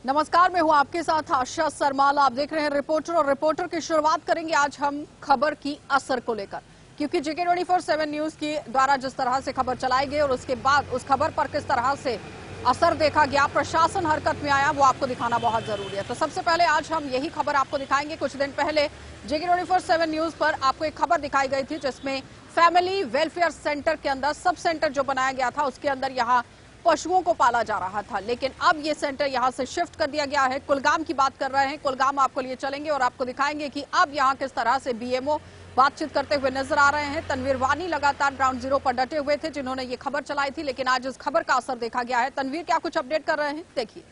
नमस्कार, मैं हूं आपके साथ आशा सरमाल। आप देख रहे हैं रिपोर्टर और रिपोर्टर की शुरुआत करेंगे आज हम खबर की असर को लेकर, क्योंकि JK 24/7 न्यूज की द्वारा जिस तरह से खबर चलाई गई और उसके बाद उस खबर पर किस तरह से असर देखा गया, प्रशासन हरकत में आया, वो आपको दिखाना बहुत जरूरी है। तो सबसे पहले आज हम यही खबर आपको दिखाएंगे। कुछ दिन पहले JK 24/7 न्यूज पर आपको एक खबर दिखाई गई थी जिसमें फैमिली वेलफेयर सेंटर के अंदर सब सेंटर जो बनाया गया था उसके अंदर यहाँ पशुओं को पाला जा रहा था, लेकिन अब ये सेंटर यहां से शिफ्ट कर दिया गया है। कुलगाम की बात कर रहे हैं, कुलगाम आपको लिए चलेंगे और आपको दिखाएंगे कि अब यहां किस तरह से BMO बातचीत करते हुए नजर आ रहे हैं। तनवीर वानी लगातार ग्राउंड जीरो पर डटे हुए थे जिन्होंने ये खबर चलाई थी, लेकिन आज इस खबर का असर देखा गया है। तनवीर क्या कुछ अपडेट कर रहे हैं, देखिए।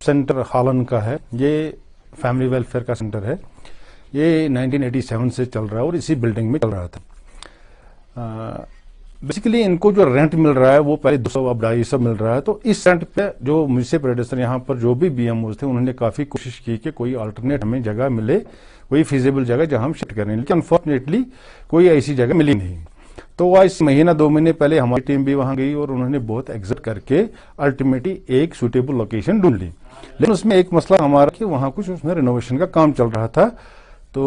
सेंटर हालन का है, ये फैमिली वेलफेयर का सेंटर है। ये 1987 से चल रहा है और इसी बिल्डिंग में चल रहा था। बेसिकली इनको जो रेंट मिल रहा है वो पहले 200 अब 250 मिल रहा है। तो इस रेंट पे जो मुझसे प्रेडेसर यहाँ पर जो भी BMOs थे उन्होंने काफी कोशिश की कि कोई अल्टरनेट हमें जगह मिले, कोई फिजिबल जगह जहां हम शिफ्ट करें, लेकिन अनफॉर्चुनेटली कोई ऐसी जगह मिली नहीं। तो वह इस महीना 2 महीने पहले हमारी टीम भी वहां गई और उन्होंने बहुत एग्जिट करके अल्टीमेटली एक सुटेबल लोकेशन ढूंढ ली। लेकिन उसमें एक मसला हमारा कि वहां कुछ उसमें रिनोवेशन का काम चल रहा था। तो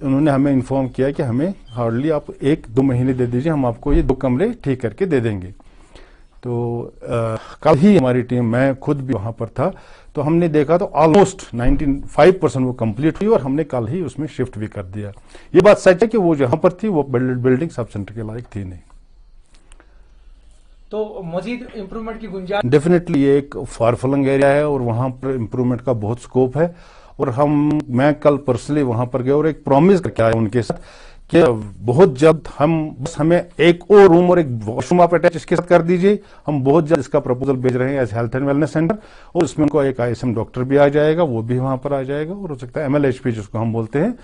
उन्होंने हमें इन्फॉर्म किया कि हमें हार्डली आप 1-2 महीने दे दीजिए, हम आपको ये 2 कमरे ठीक करके दे देंगे। तो कल ही हमारी टीम, मैं खुद भी वहां पर था, तो हमने देखा तो ऑलमोस्ट 95% वो कंप्लीट हुई और हमने कल ही उसमें शिफ्ट भी कर दिया। ये बात सच है कि वो जहां पर थी वो बिल्डिंग सब सेंटर के लायक थी नहीं। तो मजीद इम्प्रूवमेंट की गुंजाइश? डेफिनेटली ये एक फार फ्लंग एरिया है और वहां पर इम्प्रूवमेंट का बहुत स्कोप है। और मैं कल पर्सनली वहां पर गया और एक प्रॉमिस करके आया उनके साथ कि बहुत जल्द हमें एक और रूम और एक वॉशरूम आप अटैच इसके साथ कर दीजिए। हम बहुत जल्द इसका प्रपोजल भेज रहे हैं as health and wellness centre, और उसमें उनको एक ISM डॉक्टर भी आ जाएगा, वो भी वहां पर आ जाएगा, और हो सकता है MLHP जिसको हम बोलते हैं,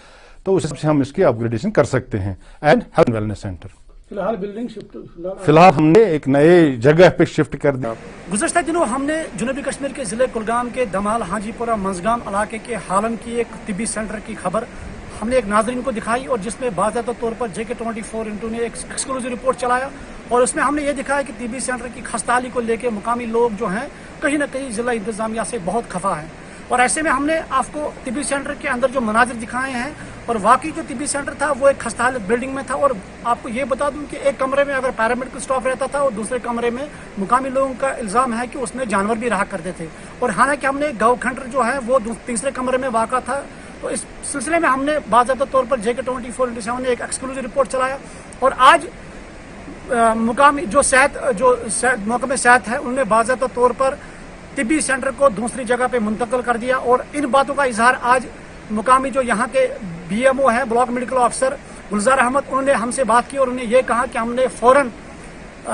तो उस हिसाब से हम इसकी अपग्रेडेशन कर सकते हैं and health and wellness centre. फिलहाल बिल्डिंग शिफ्ट फिलहाल हमने एक नए जगह पे शिफ्ट कर दिया। गुज़श्ता दिनों हमने जनूबी कश्मीर के जिले कुलगाम के दमाल हाजीपुरा मंजगाम इलाके के हालन की एक तिब्बी सेंटर की खबर हमने एक नाजरीन को दिखाई, और जिसमें बाज़ाब्ता तौर पर JK 24 ने एक एक्सक्लूसिव रिपोर्ट चलाया, और उसमें हमने ये दिखाया कि तिब्बी सेंटर की खस्ताहाली को लेकर मुकामी लोग जो हैं कहीं ना कहीं जिला इंतजामिया से बहुत खफा है। और ऐसे में हमने आपको तिब्बी सेंटर के अंदर जो मनाजिर दिखाए हैं, और वाकई जो तिब्बी सेंटर था वो एक खस्ताहाल बिल्डिंग में था। और आपको ये बता दूं कि एक कमरे में अगर पैरामेडिकल स्टाफ रहता था और दूसरे कमरे में मुकामी लोगों का इल्जाम है कि उसमें जानवर भी रहा करते थे। और हालांकि हमने गौ खंडर जो है वो तीसरे कमरे में वाक़ा था। तो इस सिलसिले में हमने बाज़ाब्ता तौर पर JK 24 ने एक एक्सक्लूसिव रिपोर्ट चलाया, और आज मुकामी जो महकमे सेहत है उन्होंने बाज़ाब्ता तौर पर तिब्बी सेंटर को दूसरी जगह पे मुंतकिल कर दिया। और इन बातों का इजहार आज मुकामी जो यहाँ के BMO है, ब्लॉक मेडिकल ऑफिसर गुलजार अहमद, उन्होंने हमसे बात की और उन्होंने ये कहा कि हमने फौरन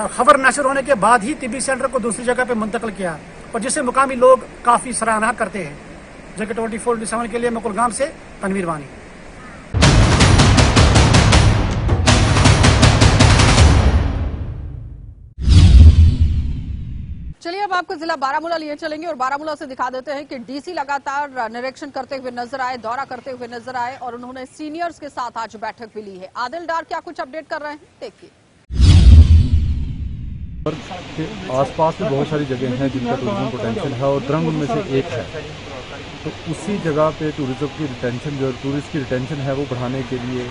खबर नशर होने के बाद ही तिब्बी सेंटर को दूसरी जगह पे मुंतकिल किया, और जिससे मुकामी लोग काफी सराहना करते हैं। JK 24 के लिए मैं कुलगाम से तनवीर वानी। चलिए अब आपको जिला बारामूला लिए चलेंगे और बारामूला से दिखा देते हैं कि DC लगातार निरीक्षण करते हुए नजर आए, दौरा करते हुए नजर आए, और उन्होंने सीनियर्स के साथ आज बैठक भी ली है। आदिल डार क्या कुछ अपडेट कर रहे हैं, देखिए। आसपास में बहुत सारी जगह हैं जिनका टूरिज्म पोटेंशियल है, और द्रंग उनमें से एक है। तो उसी जगह पे टूरिज्म की रिटेंशन, जो टूरिस्ट की रिटेंशन है, वो बढ़ाने के लिए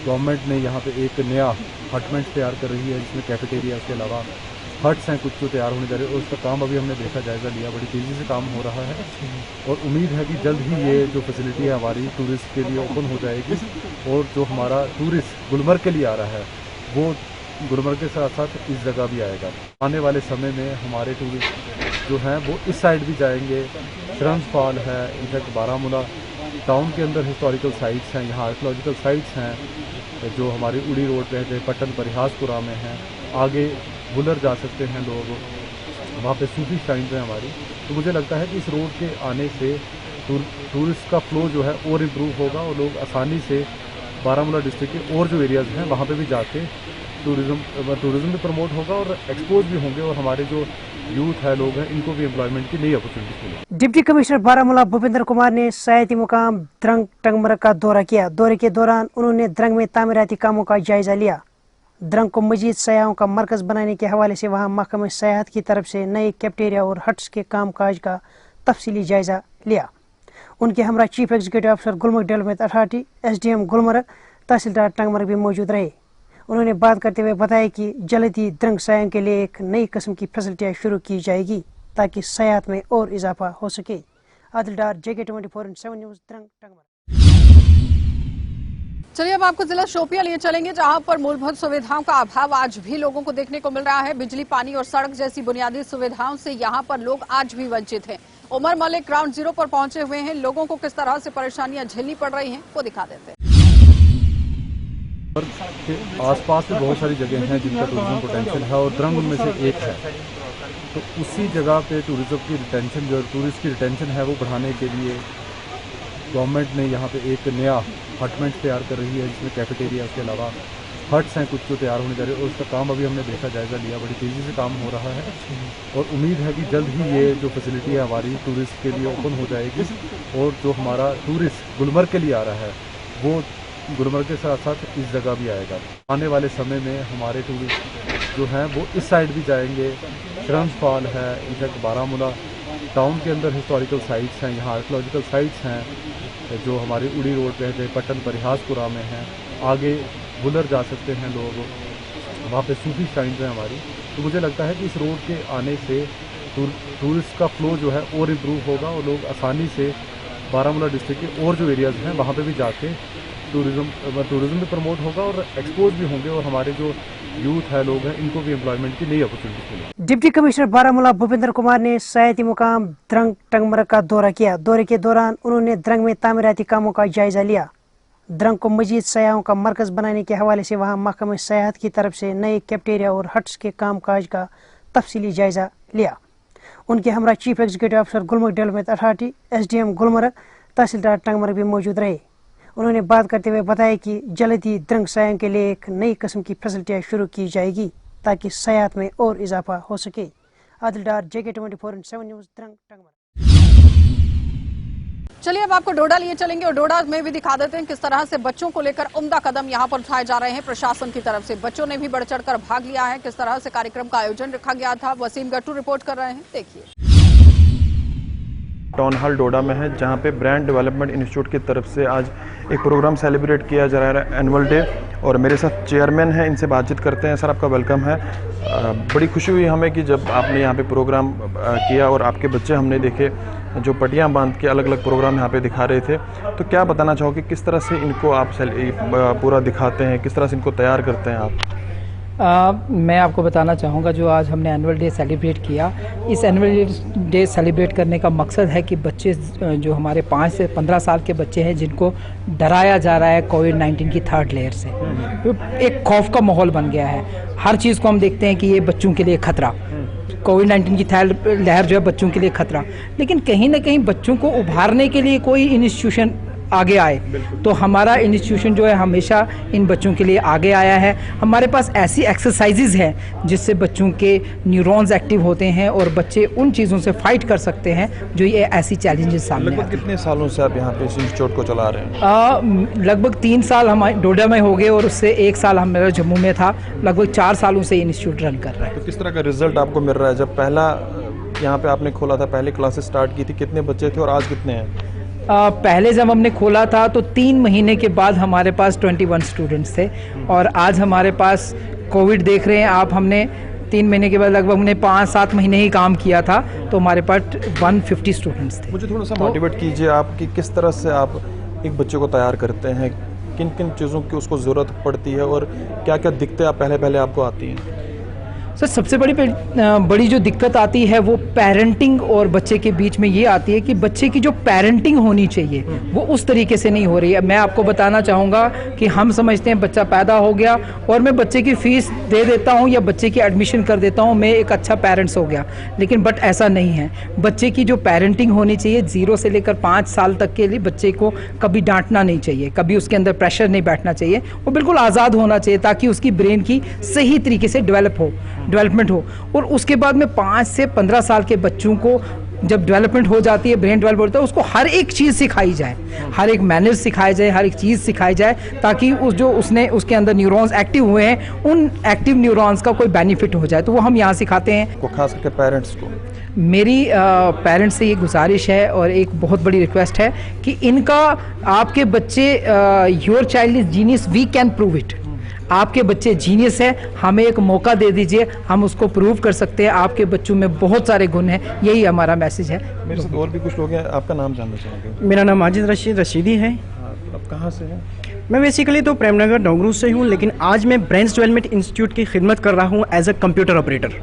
गवर्नमेंट ने यहाँ पे एक नया हटमेंट तैयार कर रही है, जिसमें कैफेटेरिया के अलावा हट्स हैं कुछ जो तैयार होने जा रहे हैं, और उसका काम अभी हमने देखा, जायजा लिया, बड़ी तेज़ी से काम हो रहा है, और उम्मीद है कि जल्द ही ये जो फैसिलिटी है हमारी टूरिस्ट के लिए ओपन हो जाएगी। और जो हमारा टूरिस्ट गुलमर्ग के लिए आ रहा है वो गुलमर्ग के साथ साथ इस जगह भी आएगा। आने वाले समय में हमारे टूरिस्ट जो हैं वो इस साइड भी जाएंगे। श्रम्स फॉल है, इनफैक्ट बारामूला टाउन के अंदर हिस्टोरिकल साइट्स हैं, यहाँ आर्कियोलॉजिकल साइट्स हैं जो हमारी उड़ी रोड पे है, पट्टन परिहासपुरा में हैं। आगे बुलर जा सकते हैं लोग, वहाँ पे सूफी शाइन है हमारी। तो मुझे लगता है कि इस रोड के आने से टूरिस्ट का फ्लो जो है और इम्प्रूव होगा, और लोग आसानी से बारामूला डिस्ट्रिक्ट के और जो एरियाज़ हैं वहाँ पे भी जाके टूरिज्म भी प्रमोट होगा और एक्सपोज भी होंगे, और हमारे जो यूथ है, लोग हैं, इनको भी एम्प्लॉयमेंट की नई अपॉर्चुनिटी मिलेगी। डिप्टी कमिश्नर बारामूला भूपेंद्र कुमार ने सयाती मुकाम द्रंग टंगमरग का दौरा किया। दौरे के दौरान उन्होंने द्रंग में तामीराती कामों का जायजा लिया। द्रंग को मजीद सयाहों का मरकज बनाने के हवाले से वहां महकमे सयाहत की तरफ से नए कैफेटेरिया और हट्स के कामकाज का तफसीली जायजा लिया। उनके हमरा चीफ एग्जीक्यूटिव अफसर Gulmarg development authority SDM Gulmarg tehsildar Tangmarg भी मौजूद रहे। उन्होंने बात करते हुए बताया कि जल्द ही द्रंग सयाहों के लिए एक नई किस्म की फैसिलिटियाँ शुरू की जाएगी ताकि सयाहत में और इजाफा हो सके। आदिल डार, JK24/7 न्यूज़, द्रंग, टंगमर्ग। चलिए अब आपको जिला शोपियां लिए चलेंगे, जहां पर मूलभूत सुविधाओं का अभाव आज भी लोगों को देखने को मिल रहा है। बिजली, पानी और सड़क जैसी बुनियादी सुविधाओं से यहां पर लोग आज भी वंचित हैं। उमर मलिक ग्राउंड जीरो पर पहुंचे हुए हैं। लोगों को किस तरह से परेशानियां झेलनी पड़ रही हैं वो दिखा देते हैं। के आसपास में बहुत सारी जगह हैं जिनका टूरिज्म पोटेंशियल है और द्रंग उनमें से एक है। तो उसी जगह पे टूरिज्म की रिटेंशन, जो टूरिस्ट की रिटेंशन है, वो बढ़ाने के लिए गवर्नमेंट ने यहाँ पे एक नया अपार्टमेंट तैयार कर रही है, जिसमें कैफेटेरिया, उसके अलावा हट्स हैं कुछ जो तैयार होने जा रहे हैं। और उसका काम अभी हमने देखा, जायज़ा लिया, बड़ी तेज़ी से काम हो रहा है और उम्मीद है कि जल्द ही ये जो फैसिलिटी है हमारी टूरिस्ट के लिए ओपन हो जाएगी। और जो हमारा टूरिस्ट गुलमर्ग के लिए आ रहा है वो गुलमर्ग के साथ साथ इस जगह भी आएगा। आने वाले समय में हमारे टूरिस्ट जो हैं वो इस साइड भी जाएंगे। श्रम्स फॉल है, इनफैक्ट बारामूला टाउन के अंदर हिस्टोरिकल साइट्स हैं, यहाँ आर्कियोलॉजिकल साइट्स हैं जो हमारी उड़ी रोड पे है, पट्टन परिहासपुरा में हैं। आगे बुलर जा सकते हैं लोग, वहाँ पे सूफी शाइन्स हैं हमारी। तो मुझे लगता है कि इस रोड के आने से टूरिस्ट का फ्लो जो है और इम्प्रूव होगा और लोग आसानी से बारामूला डिस्ट्रिक्ट के और जो एरियाज़ हैं वहाँ पे भी जाके टूरिज़्म भी प्रमोट होगा और एक्सपोज भी होंगे और हमारे जो यूथ है, लोग हैं, इनको भी एम्प्लॉयमेंट की नई अपॉर्चुनिटी मिलेगी। डिप्टी कमिश्नर बारामूला भूपेंद्र कुमार ने सयाहती मुकाम द्रंग टंगमर्ग का दौरा किया। दौरे के दौरान उन्होंने द्रंग में तामीराती कामों का जायजा लिया। द्रंग को मजीद सयाहों का मरकज बनाने के हवाले से वहां महकमे सयाहत की तरफ से नए कैफेटेरिया और हट्स के कामकाज का तफसीली जायजा लिया। उनके हमरा चीफ एग्जीक्यूटिव अफसर Gulmarg development authority SDM Gulmarg tehsildar Tangmarg भी मौजूद रहे। उन्होंने बात करते हुए बताया कि जल्द ही द्रंग सयाहों के लिए एक नई किस्म की फैसिलिटियाँ शुरू की जाएगी ताकि सयाहत में और इजाफा हो सके। आदिल डार, JK24/7 न्यूज़, द्रंग, टंगमर्ग। चलिए अब आपको डोडा लिए चलेंगे और डोडा में भी दिखा देते हैं किस तरह से बच्चों को लेकर उम्दा कदम यहां पर उठाए जा रहे हैं प्रशासन की तरफ से। बच्चों ने भी बढ़ चढ़कर भाग लिया है। किस तरह से कार्यक्रम का आयोजन रखा गया था, वसीम गट्टू रिपोर्ट कर रहे हैं, देखिए। टाउन हॉल डोडा में है, जहां पे ब्रांड डेवलपमेंट इंस्टीट्यूट की तरफ से आज एक प्रोग्राम सेलिब्रेट किया जा रहा है, एनुअल डे। और मेरे साथ चेयरमैन हैं, इनसे बातचीत करते हैं। सर, आपका वेलकम है। बड़ी खुशी हुई हमें कि जब आपने यहाँ पे प्रोग्राम किया और आपके बच्चे हमने देखे जो पटियाँ बांध के अलग अलग प्रोग्राम यहाँ पे दिखा रहे थे। तो क्या बताना चाहोगे, किस तरह से इनको आप पूरा दिखाते हैं, किस तरह से इनको तैयार करते हैं आप? मैं आपको बताना चाहूँगा, जो आज हमने एनुअल डे सेलिब्रेट किया, इस एनुअल डे सेलिब्रेट करने का मकसद है कि बच्चे जो हमारे 5 से 15 साल के बच्चे हैं, जिनको डराया जा रहा है कोविड-19 की 3rd लेयर से, एक खौफ का माहौल बन गया है। हर चीज़ को हम देखते हैं कि ये बच्चों के लिए खतरा, कोविड-19 की 3rd लहर जो है बच्चों के लिए खतरा। लेकिन कहीं ना कहीं बच्चों को उभारने के लिए कोई इंस्टीट्यूशन आगे आए, तो हमारा इंस्टीट्यूशन जो है हमेशा इन बच्चों के लिए आगे आया है। हमारे पास ऐसी एक्सरसाइजेज हैं जिससे बच्चों के न्यूरॉन्स एक्टिव होते हैं और बच्चे उन चीज़ों से फाइट कर सकते हैं जो ये ऐसी चैलेंजेस सामने आते हैं। लगभग कितने सालों से आप यहाँ पे इस इंस्टीट्यूट को चला रहे हैं? लगभग 3 साल हमारे डोडा में हो गए और उससे 1 साल हमारा जम्मू में था। लगभग 4 सालों से इंस्टीट्यूट रन कर रहा है। तो किस तरह का रिजल्ट आपको मिल रहा है? जब पहला यहाँ पे आपने खोला था, पहले क्लासेस स्टार्ट की थी, कितने बच्चे थे और आज कितने हैं? पहले जब हमने खोला था तो 3 महीने के बाद हमारे पास 21 स्टूडेंट्स थे और आज हमारे पास कोविड देख रहे हैं आप, हमने 3 महीने के बाद लगभग हमने 5-7 महीने ही काम किया था, तो हमारे पास 150 स्टूडेंट्स थे। मुझे थोड़ा सा मोटिवेट कीजिए आप कि किस तरह से आप एक बच्चे को तैयार करते हैं, किन किन चीज़ों की उसको ज़रूरत पड़ती है और क्या क्या दिक्कतें पहले आपको आती हैं? सर, सबसे बड़ी जो दिक्कत आती है वो पेरेंटिंग और बच्चे के बीच में ये आती है कि बच्चे की जो पेरेंटिंग होनी चाहिए वो उस तरीके से नहीं हो रही है। मैं आपको बताना चाहूँगा कि हम समझते हैं बच्चा पैदा हो गया और मैं बच्चे की फ़ीस दे देता हूँ या बच्चे की एडमिशन कर देता हूँ, मैं एक अच्छा पेरेंट्स हो गया। लेकिन बट ऐसा नहीं है। बच्चे की जो पेरेंटिंग होनी चाहिए, 0 से लेकर 5 साल तक के लिए बच्चे को कभी डांटना नहीं चाहिए, कभी उसके अंदर प्रेशर नहीं बैठना चाहिए, वो बिल्कुल आज़ाद होना चाहिए ताकि उसकी ब्रेन की सही तरीके से डेवलपमेंट हो। और उसके बाद में 5 से 15 साल के बच्चों को जब डेवलपमेंट हो जाती है, ब्रेन डेवलप होता है, उसको हर एक चीज़ सिखाई जाए, हर एक मैनर्स सिखाया जाए, हर एक चीज़ सिखाई जाए, ताकि उस जो उसने उसके अंदर न्यूरॉन्स एक्टिव हुए हैं, उन एक्टिव न्यूरॉन्स का कोई बेनिफिट हो जाए, तो वो हम यहाँ सिखाते हैं। को खास करके पेरेंट्स को मेरी पेरेंट्स से ये गुजारिश है और एक बहुत बड़ी रिक्वेस्ट है कि इनका, आपके बच्चे, your child is genius, we can prove it. आपके बच्चे जीनियस है, हमें एक मौका दे दीजिए, हम उसको प्रूव कर सकते हैं। आपके बच्चों में बहुत सारे गुण हैं, यही हमारा मैसेज है। मेरे साथ और भी कुछ लोग हैं, आपका नाम जानना चाहेंगे? मेरा नाम माजिद रशीदी है। आप कहाँ से हैं? मैं बेसिकली तो प्रेमनगर डोंगरू से हूँ, लेकिन आज मैं ब्रेन्स डेवलपमेंट इंस्टीट्यूट की खिदमत कर रहा हूँ एज अ कंप्यूटर ऑपरेटर।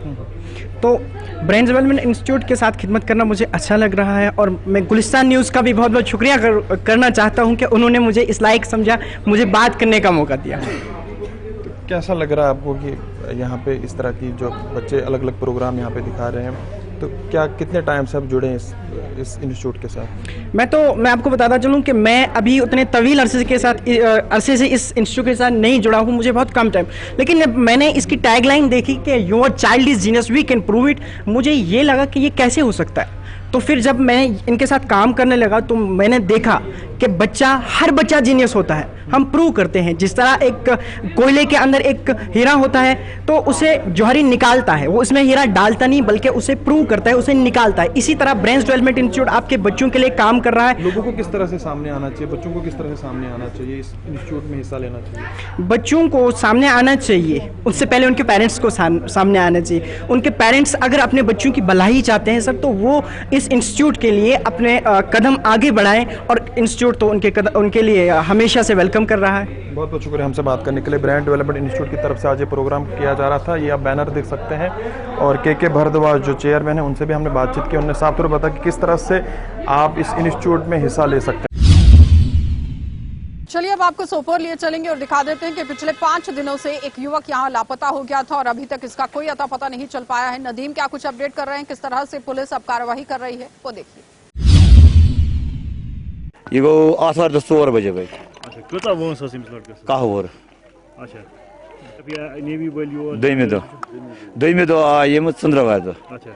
तो ब्रेन डेवलपमेंट इंस्टीट्यूट के साथ खिदमत करना मुझे अच्छा लग रहा है, और मैं गुलिस्तान न्यूज़ का भी बहुत बहुत शुक्रिया करना चाहता हूँ कि उन्होंने मुझे इस लायक समझा, मुझे बात करने का मौका दिया। तो कैसा लग रहा है आपको कि यहाँ पे इस तरह की जो बच्चे अलग अलग प्रोग्राम यहाँ पे दिखा रहे हैं, तो क्या कितने टाइम से आप जुड़े हैं इस इंस्टीट्यूट के साथ? मैं आपको बताता चलूँ कि मैं अभी उतने तवील अरसे से इस इंस्टीट्यूट के साथ नहीं जुड़ा हूँ, मुझे बहुत कम टाइम, लेकिन मैंने इसकी टैगलाइन देखी कि your child is genius, we can prove it. मुझे ये लगा कि ये कैसे हो सकता है। तो फिर जब मैं इनके साथ काम करने लगा तो मैंने देखा कि हर बच्चा जीनियस होता है। हम प्रूव करते हैं, जिस तरह एक कोयले के अंदर एक हीरा होता है तो उसे जौहरी निकालता है, वो इसमें हीरा डालता नहीं बल्कि उसे प्रूव करता है, उसे निकालता है। इसी तरह ब्रेन्स डेवलपमेंट इंस्टीट्यूट आपके बच्चों के लिए काम कर रहा है। लोगों को किस तरह से सामने आना चाहिए, बच्चों को किस तरह से सामने आना चाहिए, इस इंस्टीट्यूट में हिस्सा लेना चाहिए? बच्चों को सामने आना चाहिए, उससे पहले उनके पेरेंट्स को सामने आना चाहिए। उनके पेरेंट्स अगर अपने बच्चों की भलाई चाहते हैं सर, तो वो इस इंस्टीट्यूट के लिए अपने कदम आगे बढ़ाएं, और इंस्टीट्यूट तो उनके लिए हमेशा से वेलकम कर रहा है। बहुत बहुत शुक्रिया हमसे बात करने के लिए। ब्रेन डेवलपमेंट इंस्टीट्यूट की तरफ से आज ये प्रोग्राम किया जा रहा था, ये आप बैनर देख सकते हैं, और के भारद्वाज जो चेयरमैन हैं उनसे भी हमने बातचीत की। उन्होंने साफ तौर पर बताया कि किस तरह से आप इस इंस्टीट्यूट में हिस्सा ले सकते हैं। चलिए अब आपको सोपोर लिए चलेंगे और दिखा देते हैं कि पिछले 5 दिनों से एक युवक यहाँ लापता हो गया था और अभी तक इसका कोई अता पता नहीं चल पाया है। नदीम क्या कुछ अपडेट कर रहे हैं, किस तरह से पुलिस अब कार्रवाई कर रही है, वो देखिए। ये गो आथवार 4 बजे गई। अच्छा, कता वंस अस इमस लड़कस? कहवर। अच्छा, नेवी वलियो दमे दो आम चंद्रवार दो। अच्छा,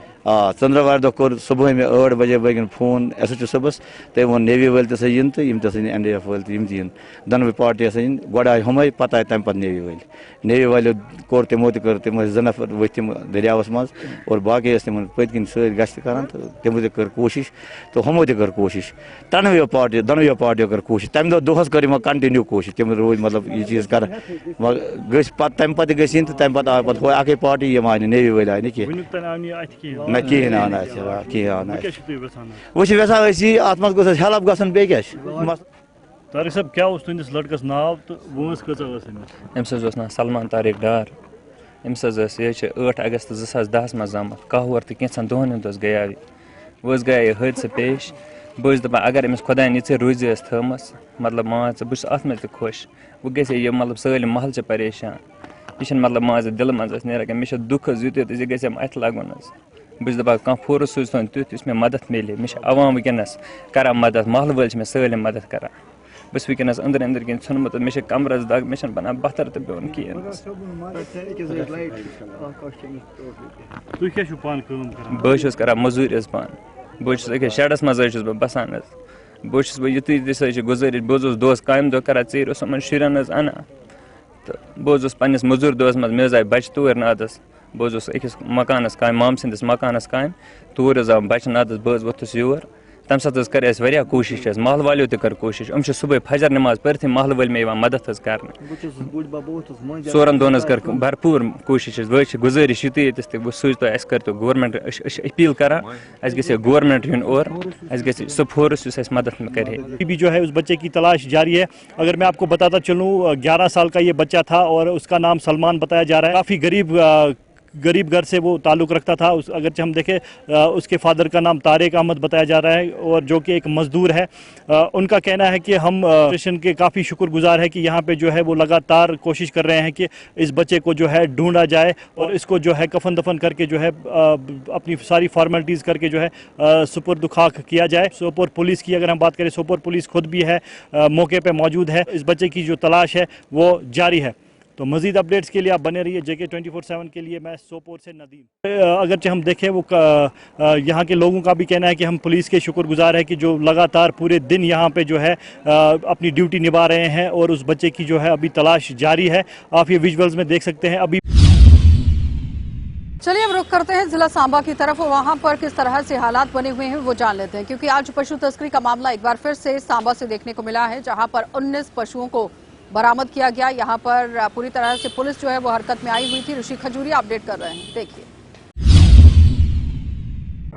चंद्रवार दो कोर सुबह में 8 बजे बगन फोन SHO सबस तम वो नेवी वाल तस इन तो NDF वाल इन दोनों पार्टी इन गोड़ आए हम पता तम पे नेवी वालों कोर तमो तम 2 नफर वो तम दरियावस मज और बाकी तम पतकिन गश्त करान तो तमो कर कोशिश तो हमो कर कोशिश दोनों पार्टियों कर कोशिश तम दोहस कर कंटिन्यू कोशिश तम रोज मतलब ये चीज़ कर तम पे गन तो तम पे आए पे अके पार्टी ये आन नेवी वाल आए ना कहें आना वो अत मज गोस हेल्प गन बे क्या तारिक साहब क्या तुंदिस लड़कस नाव तो वंस कचा अम्स नाव सलमान तारिक डार अम्स 8 अगस्त 2010 मज आमुत कहवर तो कैंसन दोहन हंद गया वो गया हादसा पेश बस दपान अगर अमिस खुदा ये रोजी थमस मतलब मान बहुत अत मे खुश वो गे मतलब सारे महल परेशान यह मतलब मान दिल मज नेरान मे दुख यूत यह गम अथ लगन बस दपान कह फोर्स सूझ तुथ मे मदद मिले मे अवाम वनस कर मदद महल वाल मे सारे मदद कर बस वनस अंदर अंदर कन नुनमुत मे कमरस दग मे बनान बतर तो बिन कहें बस कर मजूर पान बस शेडस मज बसान बस युत गुजारिश बस दोस काम दो कर ीर शुरन अना तो बस पन्नस मजूर दोस मज मे आए बच तोर नादस बस अकिस मकानस काम माम सदस मकानस काम तोर आव बच नादस बस वोथुस योर तम सात कर कोशिश महल वालों कर कोशिश सुबह फजर नमाज पढ़ महल वाल मे मदद कर 4 दोन कर भरपूर कोशिश वह गुजारिश युत सूझ तो कर तो गवर्नमेंट अपील कर गवर्नमेंट इन और सो फोर्स मदद करे। अभी जो है उस बच्चे की तलाश जारी है। अगर मैं आपको बताता चलूँ 11 साल का ये बच्चा था और उसका नाम सलमान बताया जा रहा है। काफ़ी गरीब घर से वो ताल्लुक़ रखता था। अगरचे हम देखें उसके फादर का नाम तारिक अहमद बताया जा रहा है और जो कि एक मज़दूर है। उनका कहना है कि हम स्टेशन के काफ़ी शुक्रगुजार है कि यहाँ पे जो है वो लगातार कोशिश कर रहे हैं कि इस बच्चे को जो है ढूंढा जाए और इसको जो है कफन दफन करके जो है अपनी सारी फॉर्मेलिटीज़ करके जो है सुपुर्द खाक किया जाए। सोपोर पुलिस की अगर हम बात करें, सोपोर पुलिस खुद भी है मौके पर मौजूद है। इस बच्चे की जो तलाश है वो जारी है। तो मजीद अपडेट्स के लिए आप बने रहिए JK 24/7 के लिए। मैं सोपोर से नदीम। अगरचे हम देखें वो यहाँ के लोगों का भी कहना है कि हम पुलिस के शुक्रगुजार है कि जो लगातार पूरे दिन यहाँ पे जो है अपनी ड्यूटी निभा रहे हैं और उस बच्चे की जो है अभी तलाश जारी है। आप ये विजुअल्स में देख सकते हैं। अभी चलिए अब रुख करते हैं जिला सांबा की तरफ और वहां पर किस तरह से हालात बने हुए हैं वो जान लेते हैं, क्योंकि आज पशु तस्करी का मामला एक बार फिर से सांबा से देखने को मिला है, जहां पर 19 पशुओं को बरामद किया गया। यहां पर पूरी तरह से पुलिस जो है वो हरकत में आई हुई थी। ऋषि खजूरिया अपडेट कर रहे हैं, देखिए।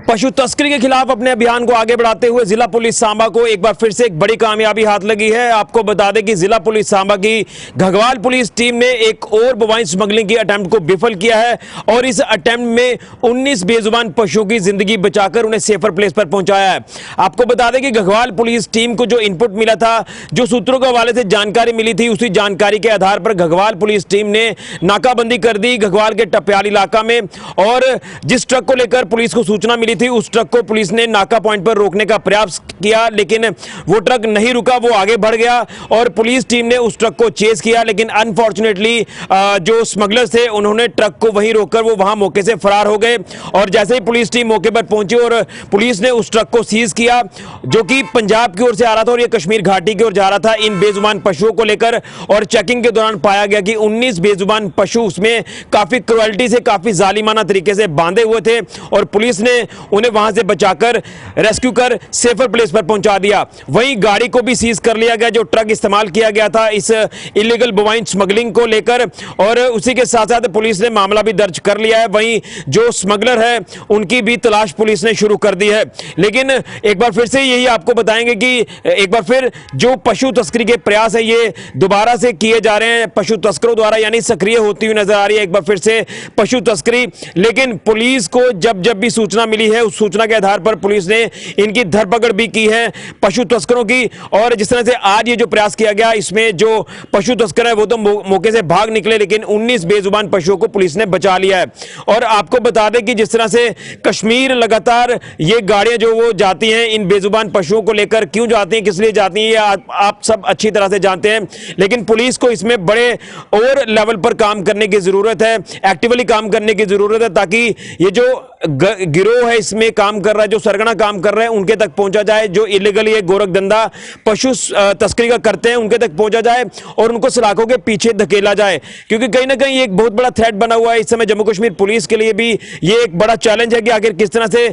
पशु तस्करी के खिलाफ अपने अभियान को आगे बढ़ाते हुए जिला पुलिस सांबा को एक बार फिर से एक बड़ी कामयाबी हाथ लगी है। आपको बता दें कि जिला पुलिस सांबा की घगवाल पुलिस टीम ने एक और बोवाइन स्मगलिंग की अटेम्प्ट को विफल किया है और इस अटेम्प्ट में 19 बेजुबान पशुओं की जिंदगी बचाकर उन्हें सेफर प्लेस पर पहुंचाया है। आपको बता दें कि घगवाल पुलिस टीम को जो इनपुट मिला था, जो सूत्रों के हवाले से जानकारी मिली थी, उसी जानकारी के आधार पर घगवाल पुलिस टीम ने नाकाबंदी कर दी घगवाल के टप्याल इलाका में। और जिस ट्रक को लेकर पुलिस को सूचना मिली थी, उस ट्रक को पुलिस ने नाका पॉइंट पर रोकने का प्रयास किया, लेकिन वो ट्रक नहीं रुका, वो आगे बढ़ गया और पुलिस टीम ने उस ट्रक को चेज किया। लेकिन अनफॉर्चुनेटली जो स्मगलर्स थे उन्होंने ट्रक को वहीं रोककर वो वहां मौके से फरार हो गए। और जैसे ही पुलिस टीम मौके पर पहुंची और पुलिस ने उस ट्रक को सीज किया, जो कि पंजाब की ओर से आ रहा था और ये कश्मीर घाटी की ओर जा रहा था इन बेजुबान पशुओं को लेकर। और चेकिंग के दौरान पाया गया कि 19 बेजुबान पशु उसमें काफी क्रुएल्टी से, काफी जालिमाना तरीके से बांधे हुए थे और पुलिस ने उन्हें वहां से बचाकर रेस्क्यू कर सेफर प्लेस पर पहुंचा दिया। वहीं गाड़ी को भी सीज कर लिया गया, जो ट्रक इस्तेमाल किया गया था इस इलीगल बोवाइन स्मगलिंग को लेकर। और उसी के साथ साथ पुलिस ने मामला भी दर्ज कर लिया है। वहीं जो स्मगलर है उनकी भी तलाश पुलिस ने शुरू कर दी है। लेकिन एक बार फिर से यही आपको बताएंगे कि एक बार फिर जो पशु तस्करी के प्रयास है ये दोबारा से किए जा रहे हैं पशु तस्करों द्वारा, यानी सक्रिय होती हुई नजर आ रही है एक बार फिर से पशु तस्करी। लेकिन पुलिस को जब जब भी सूचना मिली है, उस सूचना के आधार पर पुलिस ने इनकी धरपकड़ भी की है पशु तस्करों की। और जिस तरह से आज ये जो प्रयास किया गया, इसमें जो पशु तस्कर है वो तो मौके से भाग निकले, लेकिन 19 बेजुबान पशुओं को पुलिस ने बचा लिया है। और आपको बता दें कि जिस तरह से कश्मीर लगातार ये गाड़ियां जो वो जाती हैं इन बेजुबान पशुओं को लेकर, क्यों जाती हैं, किस लिए जाती हैं, ये आप सब अच्छी तरह से जानते हैं। लेकिन पुलिस को इसमें बड़े और लेवल पर काम करने की जरूरत है, एक्टिवली काम करने की जरूरत है, ताकि ये जो गिरोह है इसमें काम कर रहा है, जो सरगना काम कर रहे हैं, उनके तक पहुंचा जाए। जो इलीगली ये गोरख धंधा पशु तस्करी का करते हैं उनके तक पहुंचा जाए और उनको सलाखों के पीछे धकेला जाए, क्योंकि कहीं ना कहीं एक बहुत बड़ा थ्रेट बना हुआ है इस समय जम्मू कश्मीर पुलिस के लिए भी। ये एक बड़ा चैलेंज है कि आखिर किस तरह से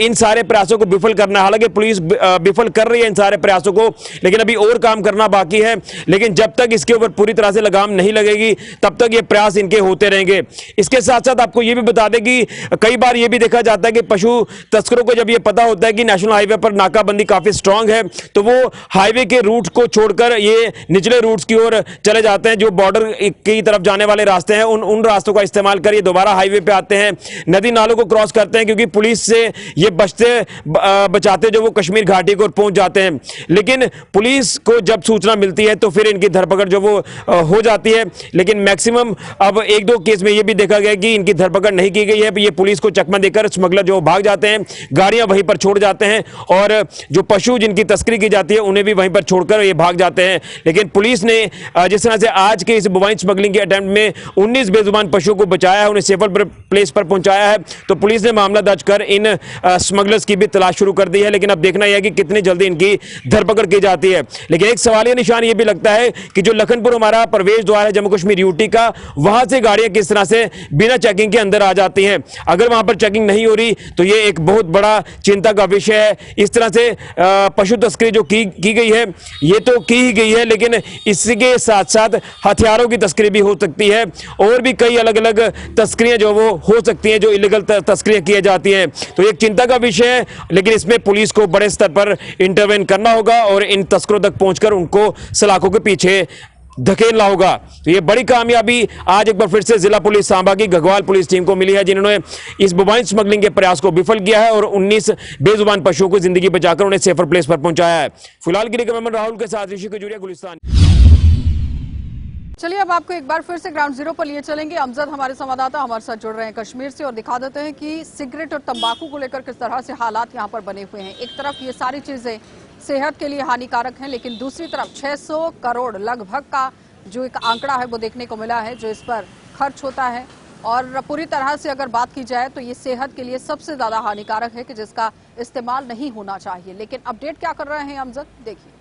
इन सारे प्रयासों को विफल करना है। हालांकि पुलिस विफल कर रही है इन सारे प्रयासों को, लेकिन अभी और काम करना बाकी है। लेकिन जब तक इसके ऊपर पूरी तरह से लगाम नहीं लगेगी, तब तक ये प्रयास इनके होते रहेंगे। इसके साथ साथ आपको ये भी बता दें कि कई बार ये भी देखा जाता है कि पशु तस्करों को जब ये पता होता है कि नेशनल हाईवे पर नाकाबंदी काफी स्ट्रांग है, तो वो हाईवे के रूट को छोड़कर ये निचले रूट्स की ओर चले जाते हैं। जो बॉर्डर की तरफ जाने वाले रास्ते हैं उन रास्तों का इस्तेमाल कर ये दोबारा हाईवे पे आते हैं, नदी नालों को क्रॉस करते हैं, क्योंकि पुलिस से ये बचाते जो वो कश्मीर घाटी को पहुंच जाते हैं। लेकिन पुलिस को जब सूचना मिलती है तो फिर इनकी धरपकड़ जो वो हो जाती है। लेकिन मैक्सिमम अब एक दो केस में ये भी देखा गया कि इनकी धरपकड़ नहीं की गई है। ये पुलिस को चकमा देकर स्मगलर जो भाग जाते हैं, गाड़ियां वहीं पर छोड़ जाते हैं और जो पशु जिनकी तस्करी की जाती है उन्हें भी वहीं पर छोड़कर ये भाग जाते हैं। लेकिन पुलिस ने जिस तरह से आज के इस बोवाइन स्मगलिंग के अटेम्प्ट में 19 बेजुबान पशुओं को बचाया है, उन्हें सेफर प्लेस पर पहुंचाया है, तो पुलिस ने मामला दर्ज कर इन स्मगलर्स की भी तलाश शुरू कर दी है। लेकिन अब देखना यह है कि कितनी जल्दी इनकी धरपकड़ की जाती है। लेकिन एक सवालिया निशान ये भी लगता है कि जो लखनपुर हमारा प्रवेश द्वार है जम्मू कश्मीर यूटी का, वहां से गाड़ियां किस तरह से बिना चेकिंग के अंदर आ जाती हैं। अगर वहां पर चेकिंग नहीं हो रही तो ये एक बहुत बड़ा चिंता का विषय है। इस तरह से पशु तस्करी जो की गई है ये तो की ही गई है, लेकिन इसके साथ साथ हथियारों की तस्करी भी हो सकती है और भी कई अलग अलग तस्करियां जो वो हो सकती हैं, जो इलीगल तस्करियां की जाती हैं। तो एक चिंता का विषय है, लेकिन इसमें पुलिस को बड़े स्तर पर इंटरवेन करना होगा और इन तस्करों तक पहुंचकर उनको सलाखों के पीछे धकेलना होगा। तो ये बड़ी कामयाबी आज एक बार फिर से जिला पुलिस सांबा की घगवाल पुलिस टीम को मिली है, जिन्होंने इस बोवाइन स्मगलिंग के प्रयास को विफल किया है और 19 बेजुबान पशुओं को जिंदगी बचाकर उन्हें सेफर प्लेस पर पहुंचाया है। फिलहाल के लिए कैमरामैन राहुल के साथ ऋषि खजूरिया, गुलिस्तान। चलिए अब आपको एक बार फिर से ग्राउंड जीरो पर लिए चलेंगे। अमजद हमारे संवाददाता हमारे साथ जुड़ रहे हैं कश्मीर से और दिखा देते हैं कि सिगरेट और तंबाकू को लेकर किस तरह से हालात यहाँ पर बने हुए हैं। एक तरफ ये सारी चीजें सेहत के लिए हानिकारक हैं, लेकिन दूसरी तरफ 600 करोड़ लगभग का जो एक आंकड़ा है वो देखने को मिला है जो इस पर खर्च होता है। और पूरी तरह से अगर बात की जाए तो ये सेहत के लिए सबसे ज्यादा हानिकारक है कि जिसका इस्तेमाल नहीं होना चाहिए। लेकिन अपडेट क्या कर रहे हैं अमजद, देखिए।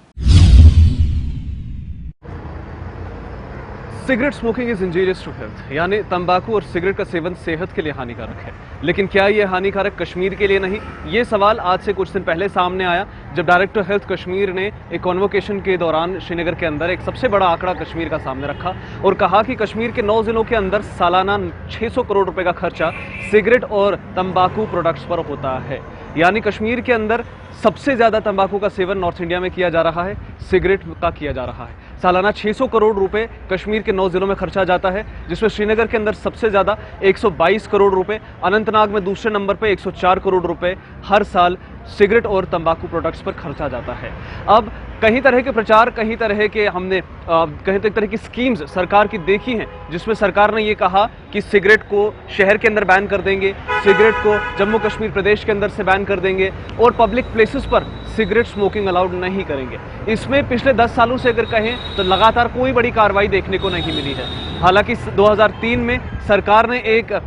Cigarette smoking is injurious to health, यानी तंबाकू और सिगरेट का सेवन सेहत के लिए हानिकारक है। लेकिन क्या ये हानिकारक कश्मीर के लिए नहीं? ये सवाल आज से कुछ दिन पहले सामने आया जब डायरेक्टर हेल्थ कश्मीर ने एक कॉन्वोकेशन के दौरान श्रीनगर के अंदर एक सबसे बड़ा आंकड़ा कश्मीर का सामने रखा और कहा कि कश्मीर के 9 जिलों के अंदर सालाना 600 करोड़ रुपए का खर्चा सिगरेट और तंबाकू प्रोडक्ट्स पर होता है। यानी कश्मीर के अंदर सबसे ज्यादा तंबाकू का सेवन नॉर्थ इंडिया में किया जा रहा है, सिगरेट का किया जा रहा है। सालाना 600 करोड़ रुपए कश्मीर के 9 जिलों में खर्चा जाता है, जिसमें श्रीनगर के अंदर सबसे ज्यादा 122 करोड़ रुपए, अनंतनाग में दूसरे नंबर पे 104 करोड़ रुपए हर साल सिगरेट और तंबाकू प्रोडक्ट्स पर खर्चा जाता है। अब कई तरह के प्रचार, कई तरह के हमने कई तरह की स्कीम्स सरकार की देखी हैं, जिसमें सरकार ने ये कहा कि सिगरेट को शहर के अंदर बैन कर देंगे, सिगरेट को जम्मू कश्मीर प्रदेश के अंदर से बैन कर देंगे और पब्लिक प्लेसेस पर सिगरेट स्मोकिंग अलाउड नहीं करेंगे। इसमें पिछले 10 सालों से अगर कहें तो लगातार कोई बड़ी कार्रवाई देखने को नहीं मिली है। हालांकि 2003 में सरकार ने एक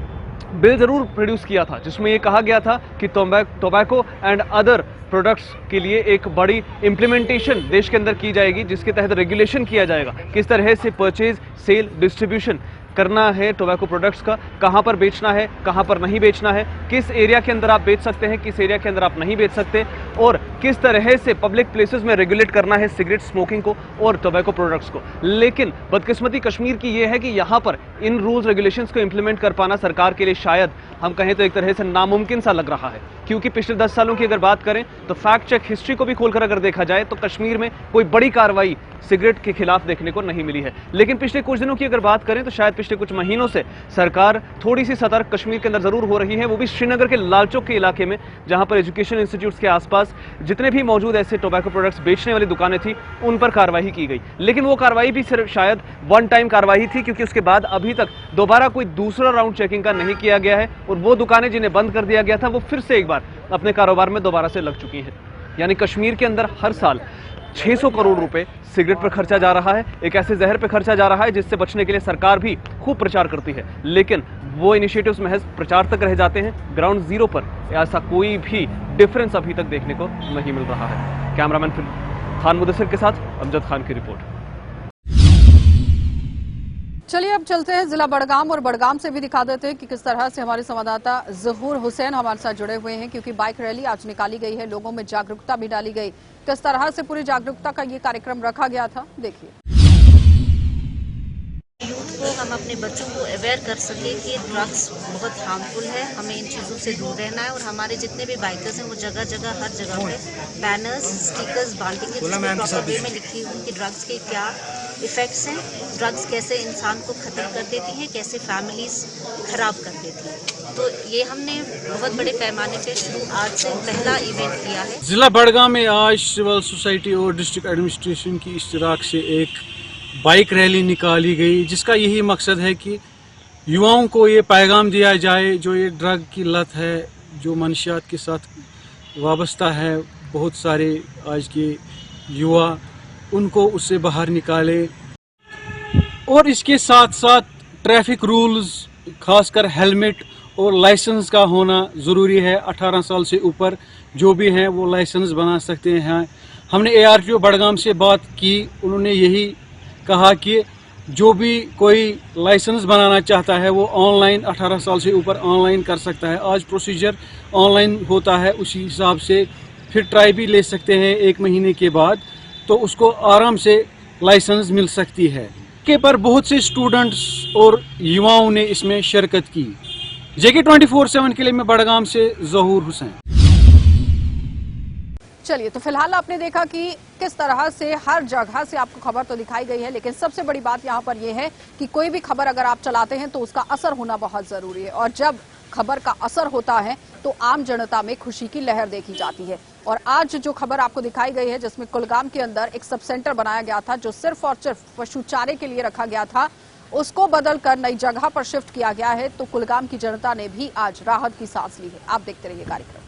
बिल जरूर प्रोड्यूस किया था जिसमें ये कहा गया था कि टोबैको एंड अदर प्रोडक्ट्स के लिए एक बड़ी इम्प्लीमेंटेशन देश के अंदर की जाएगी, जिसके तहत रेगुलेशन किया जाएगा किस तरह से परचेज, सेल, डिस्ट्रीब्यूशन करना है टोबैको प्रोडक्ट्स का, कहां पर बेचना है, कहां पर नहीं बेचना है, किस एरिया के अंदर आप बेच सकते हैं, किस एरिया के अंदर आप नहीं बेच सकते, और किस तरह से पब्लिक प्लेसेस में रेगुलेट करना है सिगरेट स्मोकिंग को और टोबैको प्रोडक्ट्स को। लेकिन बदकिस्मती कश्मीर की यह है कि यहां पर इन रूल्स रेगुलेशंस को इंप्लीमेंट कर पाना सरकार के लिए शायद हम कहें तो एक तरह से नामुमकिन सा लग रहा है, क्योंकि पिछले 10 सालों की अगर बात करें तो फैक्ट चेक हिस्ट्री को भी खोलकर अगर देखा जाए तो कश्मीर में कोई बड़ी कार्रवाई सिगरेट के खिलाफ देखने को नहीं मिली है। लेकिन पिछले कुछ दिनों की अगर बात करें तो शायद पिछले कुछ महीनों से सरकार थोड़ी सी सतर्क कश्मीर के अंदर जरूर हो रही है, वो भी श्रीनगर के लालचौक के इलाके में, जहां पर एजुकेशन इंस्टीट्यूट्स के आसपास जितने भी मौजूद ऐसे टोबैको प्रोडक्ट्स बेचने वाली दुकानें थी उन पर कार्रवाई की गई। लेकिन वो कार्रवाई भी सिर्फ शायद वन टाइम कार्रवाई थी, क्योंकि उसके बाद अभी तक दोबारा कोई दूसरा राउंड चेकिंग का नहीं किया गया है और वो दुकानें जिन्हें बंद कर दिया गया था वो फिर से एक बार अपने कारोबार में दोबारा से लग चुकी हैं। यानी कश्मीर के अंदर हर साल 600 करोड़ रुपए सिगरेट पर खर्चा जा रहा है, एक ऐसे जहर पर खर्चा जा रहा है जिससे बचने के लिए सरकार भी खूब प्रचार करती है, लेकिन वो इनिशिएटिव्स महज प्रचार तक रह जाते हैं। ग्राउंड जीरो पर ऐसा कोई भी डिफरेंस अभी तक देखने को नहीं मिल रहा है। कैमरामैन खान मुदस्सिर के साथ अमजद खान की रिपोर्ट। चलिए अब चलते हैं जिला बड़गाम और बड़गाम से भी दिखा देते हैं कि किस तरह से हमारे संवाददाता जहूर हुसैन हमारे साथ जुड़े हुए हैं, क्योंकि बाइक रैली आज निकाली गई है, लोगों में जागरूकता भी डाली गई। किस तरह से पूरी जागरूकता का ये कार्यक्रम रखा गया था, देखिए। यूथ को हम अपने बच्चों को अवेयर कर सके कि ड्रग्स बहुत हार्मफुल है, हमें इन चीज़ों से दूर रहना है। और हमारे जितने भी बाइकर्स हैं वो जगह जगह हर जगह पे बैनर्स, स्टिकर्स बांटेंगे जिसमें प्रॉपर वे में लिखी हुई कि ड्रग्स के क्या इफ़ेक्ट्स हैं, ड्रग्स कैसे इंसान को ख़त्म कर देती हैं, कैसे फैमिलीज ख़राब कर देती हैं। तो ये हमने बहुत बड़े पैमाने पे शुरू आज से पहला इवेंट किया है। ज़िला बड़गाम में आज सिविल सोसाइटी और डिस्ट्रिक्ट एडमिनिस्ट्रेशन की इश्तिराक से एक बाइक रैली निकाली गई, जिसका यही मकसद है कि युवाओं को ये पैगाम दिया जाए जो ये ड्रग की लत है, जो मनशियात के साथ वाबस्ता है, बहुत सारे आज के युवा, उनको उससे बाहर निकाले। और इसके साथ साथ ट्रैफिक रूल्स, खासकर हेलमेट और लाइसेंस का होना ज़रूरी है। 18 साल से ऊपर जो भी हैं वो लाइसेंस बना सकते हैं। हमने ARTO बड़गाम से बात की, उन्होंने यही कहा कि जो भी कोई लाइसेंस बनाना चाहता है वो ऑनलाइन 18 साल से ऊपर ऑनलाइन कर सकता है। आज प्रोसीजर ऑनलाइन होता है, उसी हिसाब से फिर ट्राई भी ले सकते हैं 1 महीने के बाद, तो उसको आराम से लाइसेंस मिल सकती है। के पर बहुत से स्टूडेंट्स और युवाओं ने इसमें शिरकत की। JK 24/7 के लिए मैं बड़गाम से जहूर हुसैन। चलिए, तो फिलहाल आपने देखा कि किस तरह से हर जगह से आपको खबर तो दिखाई गई है, लेकिन सबसे बड़ी बात यहाँ पर यह है कि कोई भी खबर अगर आप चलाते हैं तो उसका असर होना बहुत जरूरी है। और जब खबर का असर होता है तो आम जनता में खुशी की लहर देखी जाती है। और आज जो खबर आपको दिखाई गई है, जिसमें कुलगाम के अंदर एक सब सेंटर बनाया गया था जो सिर्फ और सिर्फ पशु चारे के लिए रखा गया था, उसको बदलकर नई जगह पर शिफ्ट किया गया है। तो कुलगाम की जनता ने भी आज राहत की सांस ली है। आप देखते रहिए कार्यक्रम।